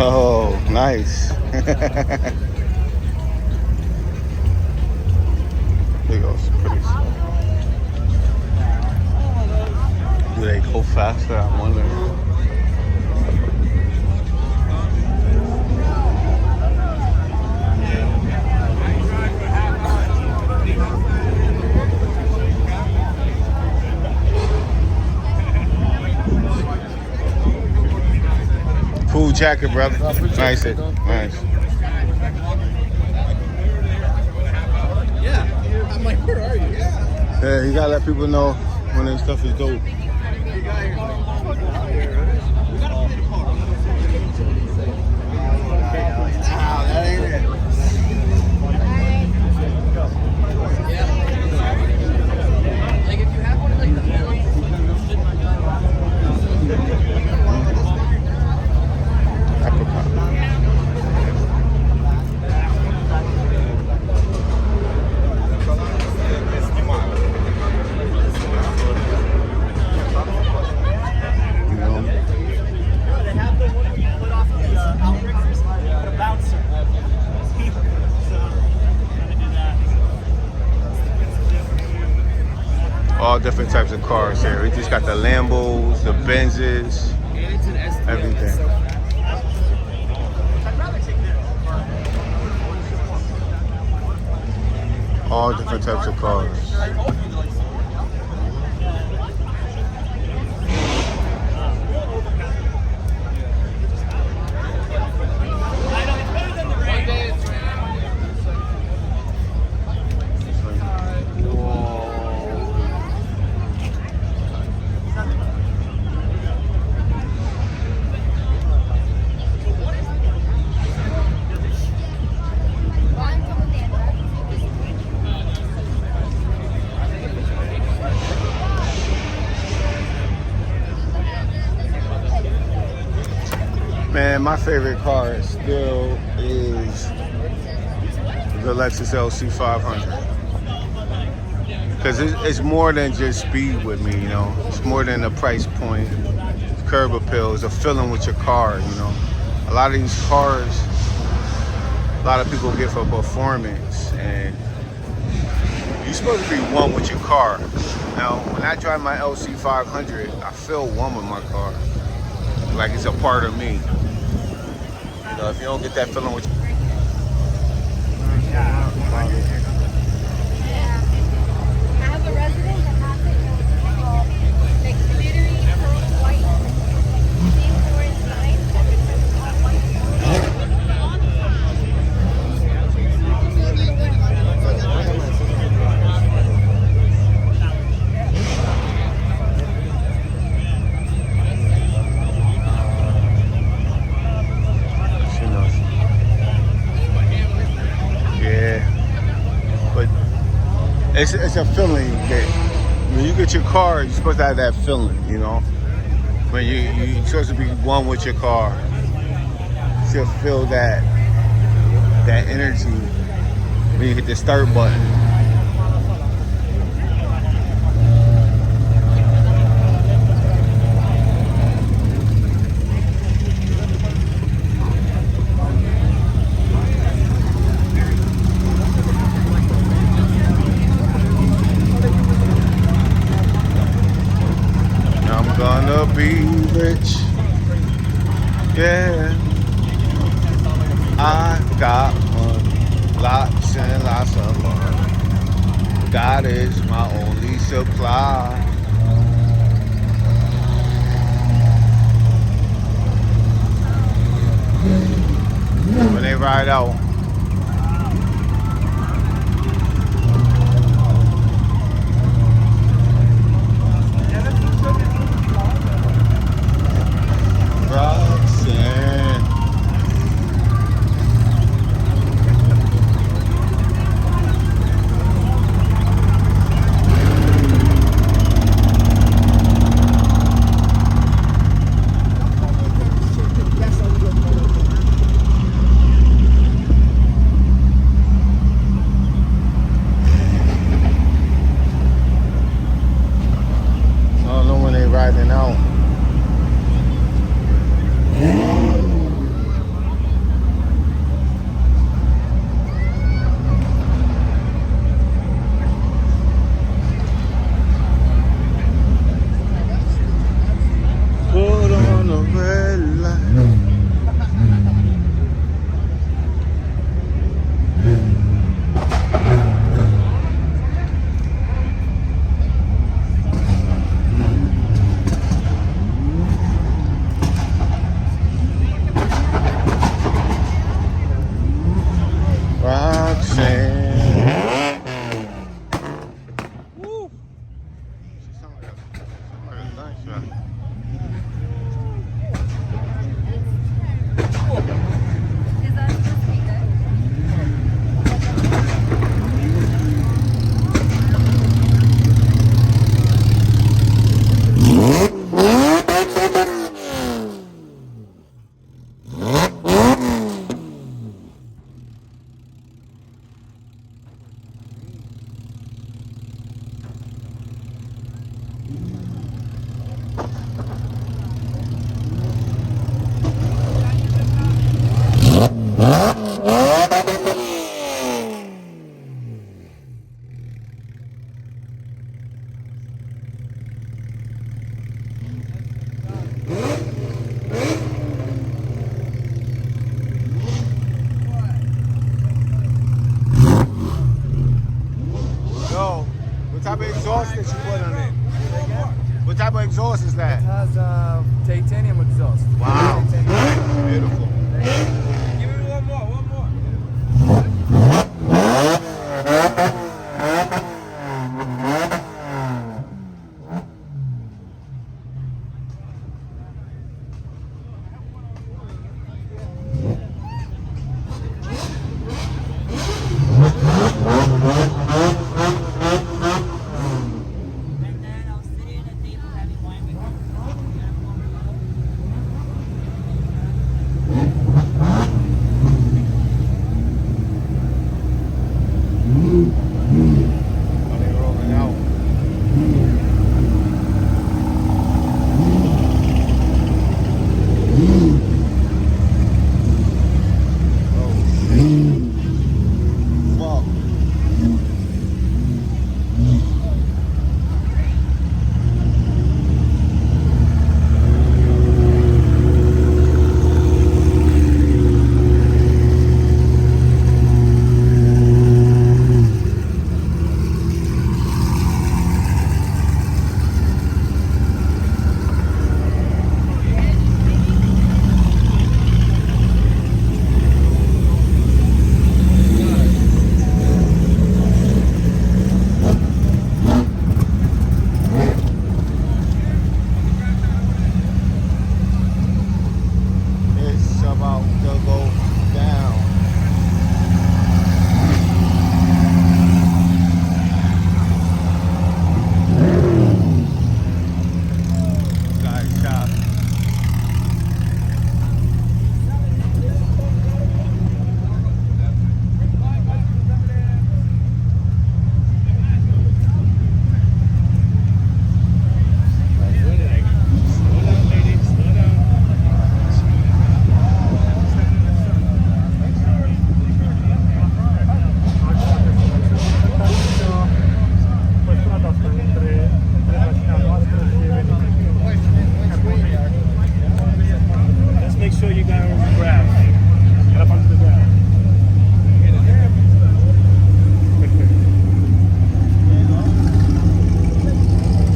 Oh, nice. There goes pretty slow. Do they go faster? I wonder. Cool jacket, brother. Nice. Nice. Yeah. I'm like, where are you? Yeah, you gotta let people know when their stuff is dope. That ain't it. Like if you have one of like the All different types of cars here. We just got the Lambos, the Benzes, everything. All different types of cars. Man, my favorite car still is the Lexus LC 500. Because it's more than just speed with me, you know. It's more than a price point. It's curb appeal. It's a feeling with your car, you know. A lot of these cars, a lot of people get for performance. And you're supposed to be one with your car. Now, when I drive my LC 500, I feel one with my car. Like it's a part of me. You know, if you don't get that feeling with I have a resident that has it called like glittery pearl white. Same floor inside. it's a feeling that when you get your car, you're supposed to have that feeling, you know. When you're supposed to be one with your car, you should feel that energy when you hit the start button. Gonna be rich, yeah. I got money, lots and lots of money. God is my only supply. When they ride out, you put on it? What type of exhaust is that? It has titanium exhaust. Wow. Titanium. Beautiful. Give me one more. And then I'll sit in a table having wine with Are they rolling out? Oh, fuck. It's about to go down. Guys, shop. Let's make sure you got on the grab. Get up onto the grab.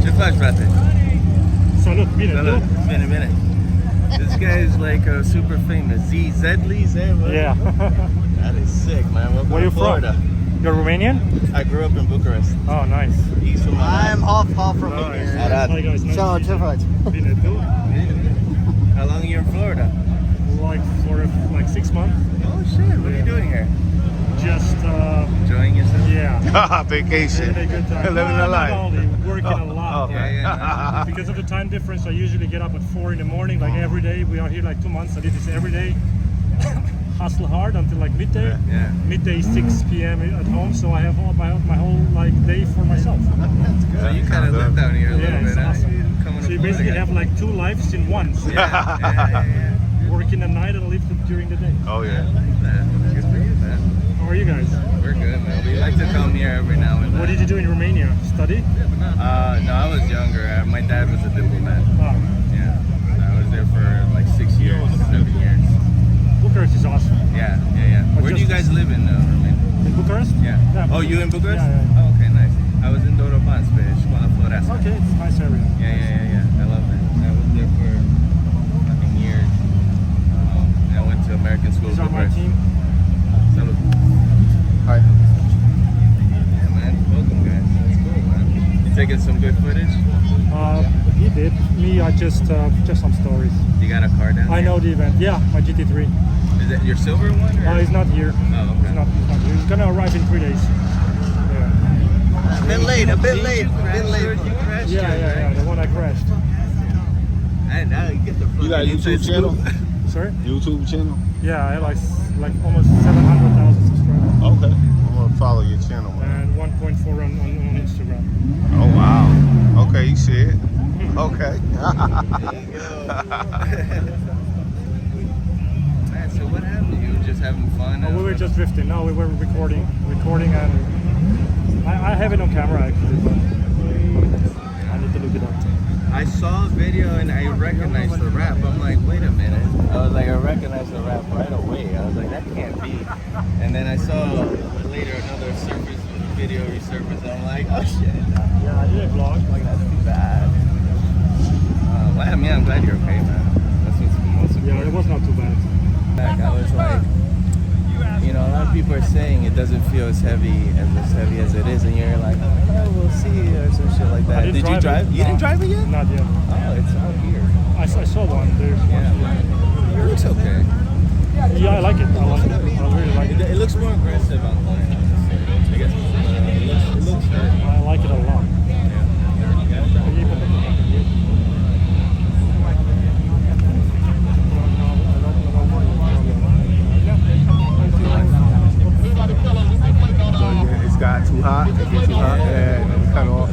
¿Qué flash, brate? Salud, mire, Salud. tú. It's been a minute. This guy is like super famous. Zedsly, right? Yeah. That is sick, man. Welcome Where you to Florida. from? You're Romanian? I grew up in Bucharest. Oh, nice. He's from I'm half from Nice. here. Arad. Hi guys, nice Ciao, to meet you. ce faci? Bine, tu? How long are you in Florida? Like for like 6 months. Oh shit, what are you doing here? Just Enjoying yourself? yeah. Vacation. Having a good time. Living No, the life. Not only working a lot. Okay. Yeah, Because of the time difference, I usually get up at 4 in the morning, like every day. We are here like 2 months. I did this every day. Hustle hard until like midday. Yeah. Midday 6 p.m. at home, so I have all my whole like day for myself. So you kind of live down here a little Yeah, bit, it's huh? awesome. Coming So to you Florida basically again. have like 2 lives in one. So Yeah. working at night and live during the day. Oh, yeah. Man, good for you, man. How are you guys? We're good, man. We like to come here every now and then. What did you do in Romania? Study? No, I was younger. My dad was a diplomat. Ah, Yeah. I was there for like 6 years, 7 years. Bucharest is awesome. Yeah. But Where do you just- guys live in, Romania? In Bucharest? Yeah. Oh, you in Bucharest? Yeah. Oh, okay, nice. I was in Doroban, Școala Floreasca. Okay, it's a nice area. Yeah. I love that. I was there for fucking years. I went to American school. These are my Bucharest. team. Salud. Hi. Yeah, man. Welcome, guys. That's cool, man. You taking some good footage? He did. Me, I just some stories. You got a car down I here? know the event. Yeah, my GT3. Is that your silver one? Or? He's not here. Oh, okay. He's not here. He's gonna arrive in 3 days. Yeah. A bit late, a bit Did late, you a bit crash late. or you crashed Yeah, it, yeah, right? the one I crashed. And now you get the You got a fucking YouTube inside channel? scoop. Sorry? YouTube channel? Yeah, I have like almost 700,000 subscribers Okay. I'm going to follow your channel, man. and 1.4 on Instagram. Oh, wow. Okay, you see it. Okay. There you go. Man, so what happened? You were just having fun? We were just drifting. No, we were recording, and I have it on camera actually, but I need to look it up. I saw a video and I recognized the rap. I'm like, wait a minute. I was like, I recognized the rap right away. I was like, that can't be. And then I saw later another surface video resurface. I'm like, oh shit. Yeah, I did a vlog. Like, that's too bad. Well, I mean, I'm glad you're okay, man. That's what's most important. Yeah, it was not too bad. Back, I was like, you know, a lot of people are saying it doesn't feel as heavy as it is, and you're like, oh, we'll see, or some shit like that. Did you drive? You didn't drive it yet? Not yet. Oh, it's out here. I saw one. There's Yeah, one. it looks okay. Yeah, I like it. I like it. I really like it. It looks more aggressive on the line, honestly. I guess it looks hurt. I like it a lot. It's got too hot. It gets too hot. Yeah, it's cut off.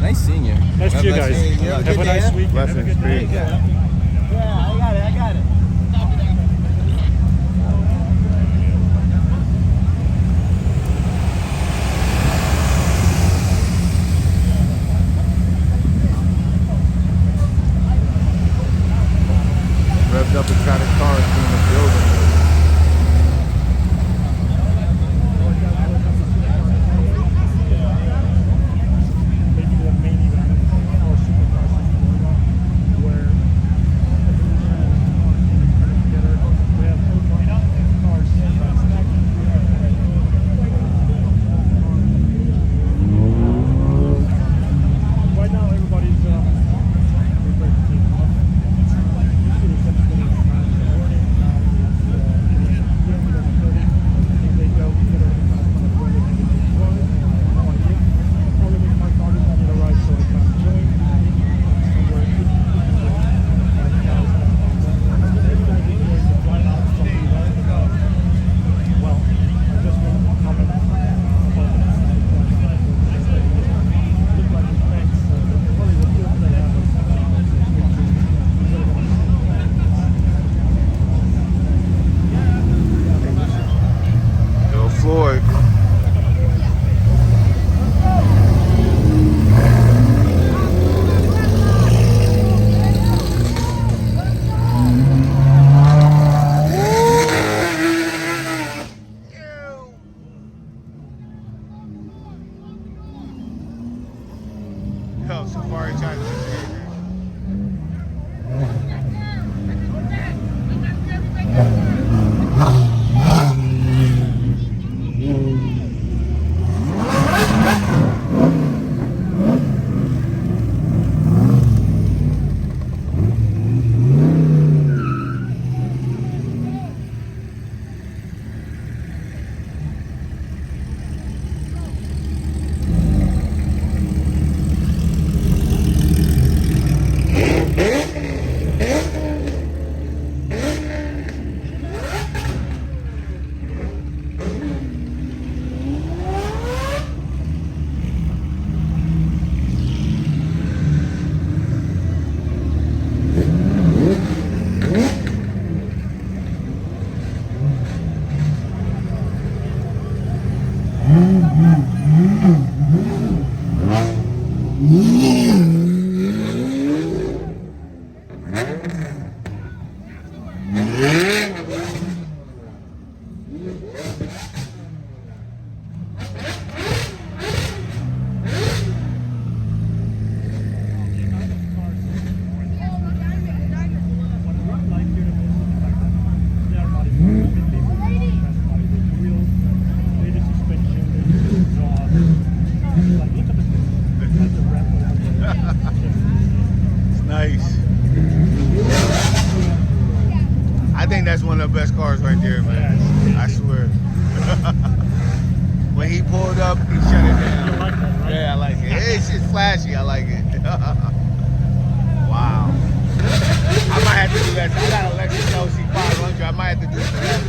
Nice seeing you. Nice to you guys. seeing you. Have a nice weekend. Have a Blessings. good day. Peace. Yeah, I got it. Revved up exoticcars in the building. Maybe the main event or supercars in Florida, where together we have cars. Right now, everybody's Yo, Floyd. Yo, Safari trying to nice. I think that's one of the best cars right there, man. I swear. When he pulled up, he shut it down. You like that, right? Yeah, I like it. It's just flashy. I like it. Wow. I might have to do that. I got a Lexus LC 500. I might have to do it for that,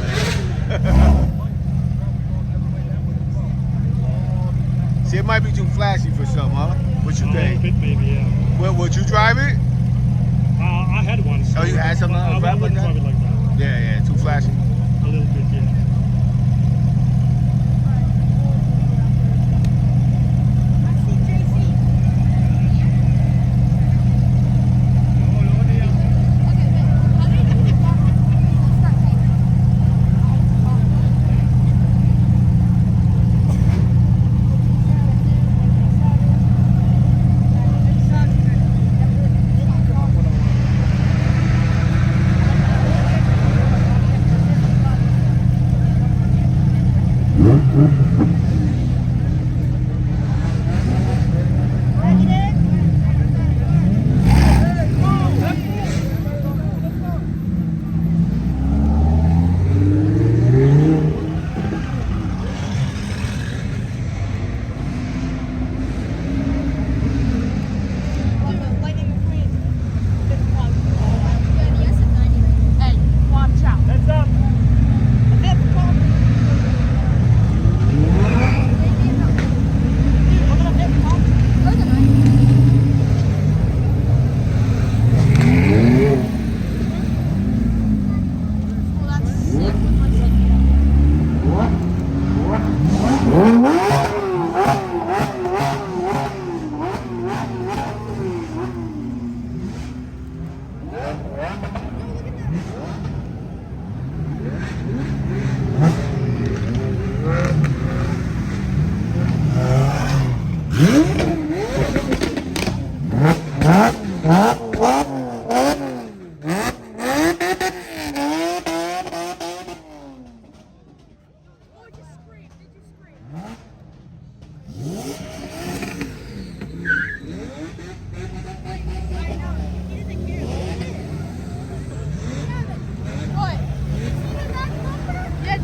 man. See, it might be too flashy for some, huh? What you A think? little bit, maybe, yeah. Well, would you drive it? I had one. So Oh, you had something I like that? wouldn't drive it like that. Yeah, too flashy. A little bit, yeah.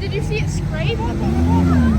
Did you see it scrape?